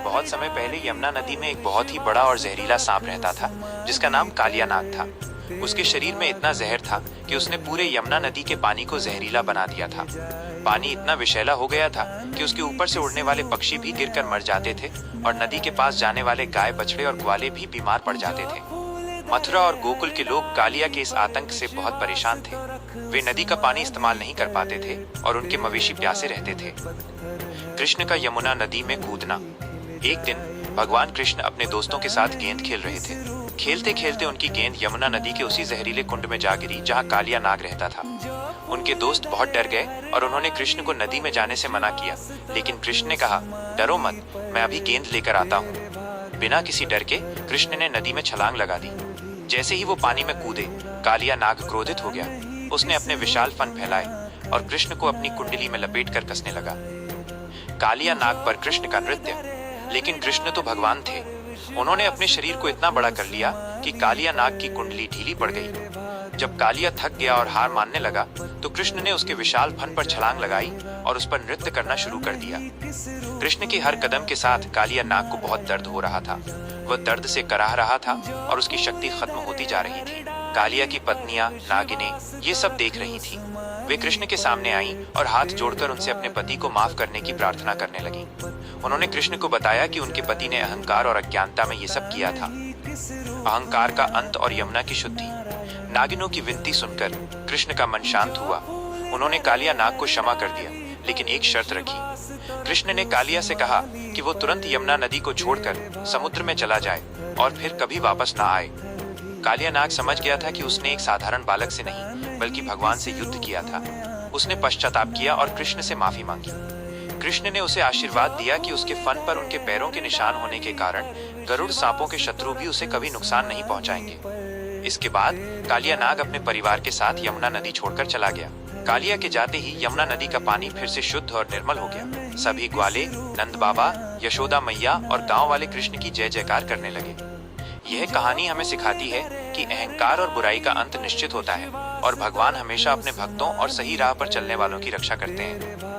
बहुत समय पहले यमुना नदी में एक बहुत ही बड़ा और जहरीला सांप रहता था जिसका नाम कालिया नाग था। उसके शरीर में इतना जहर था कि उसने पूरे यमुना नदी के पानी को जहरीला बना दिया था। पानी इतना विषैला हो गया था कि उसके ऊपर से उड़ने वाले पक्षी भी गिरकर मर जाते थे और नदी के पास जाने वाले गाय बछड़े और ग्वाले भी बीमार पड़ जाते थे। मथुरा और गोकुल के लोग कालिया के इस आतंक से बहुत परेशान थे। वे नदी का पानी इस्तेमाल नहीं कर पाते थे और उनके मवेशी प्यासे रहते थे। कृष्ण का यमुना नदी में कूदना। एक दिन भगवान कृष्ण अपने दोस्तों के साथ गेंद खेल रहे थे। खेलते खेलते उनकी गेंद यमुना नदी के उसी जहरीले कुंड में जा गिरी जहाँ कालिया नाग रहता था। उनके दोस्त बहुत डर गए और उन्होंने कृष्ण को नदी में जाने से मना किया, लेकिन कृष्ण ने कहा, डरो मत, मैं अभी गेंद लेकर आता हूँ। बिना किसी डर के कृष्ण ने नदी में छलांग लगा दी। जैसे ही वो पानी में कूदे, कालिया नाग क्रोधित हो गया। उसने अपने विशाल फन फैलाए और कृष्ण को अपनी कुंडली में लपेट कर कसने लगा। कालिया नाग पर कृष्ण का नृत्य। लेकिन कृष्ण तो भगवान थे। उन्होंने अपने शरीर को इतना बड़ा कर लिया कि कालिया नाग की कुंडली ढीली पड़ गई। जब कालिया थक गया और हार मानने लगा तो कृष्ण ने उसके विशाल फन पर छलांग लगाई और उस पर नृत्य करना शुरू कर दिया। कृष्ण के हर कदम के साथ कालिया नाग को बहुत दर्द हो रहा था। वह दर्द से कराह रहा था और उसकी शक्ति खत्म होती जा रही थी। कालिया की पत्नियां, नागिनें, ये सब देख रही थी। वे कृष्ण के सामने आईं और हाथ जोड़कर उनसे अपने पति को माफ करने की प्रार्थना करने लगीं। उन्होंने कृष्ण को बताया कि उनके पति ने अहंकार और अज्ञानता में ये सब किया था। अहंकार का अंत और यमुना की शुद्धि। नागिनों की विनती सुनकर कृष्ण का मन शांत हुआ। उन्होंने कालिया नाग को क्षमा कर दिया, लेकिन एक शर्त रखी। कृष्ण ने कालिया से कहा कि वो तुरंत यमुना नदी को छोड़कर समुद्र में चला जाए और फिर कभी वापस ना आए। कालिया नाग समझ गया था कि उसने एक साधारण बालक से नहीं बल्कि भगवान से युद्ध किया था। उसने पश्चाताप किया और कृष्ण से माफी मांगी। कृष्ण ने उसे आशीर्वाद दिया कि उसके फन पर उनके पैरों के निशान होने के कारण गरुड़ सांपों के शत्रु भी उसे कभी नुकसान नहीं पहुंचाएंगे। इसके बाद कालिया नाग अपने परिवार के साथ यमुना नदी छोड़कर चला गया। कालिया के जाते ही यमुना नदी का पानी फिर से शुद्ध और निर्मल हो गया। सभी ग्वाले, नंद बाबा, यशोदा मैया और गांव वाले कृष्ण की जय जयकार करने लगे। यह कहानी हमें सिखाती है कि अहंकार और बुराई का अंत निश्चित होता है और भगवान हमेशा अपने भक्तों और सही राह पर चलने वालों की रक्षा करते हैं।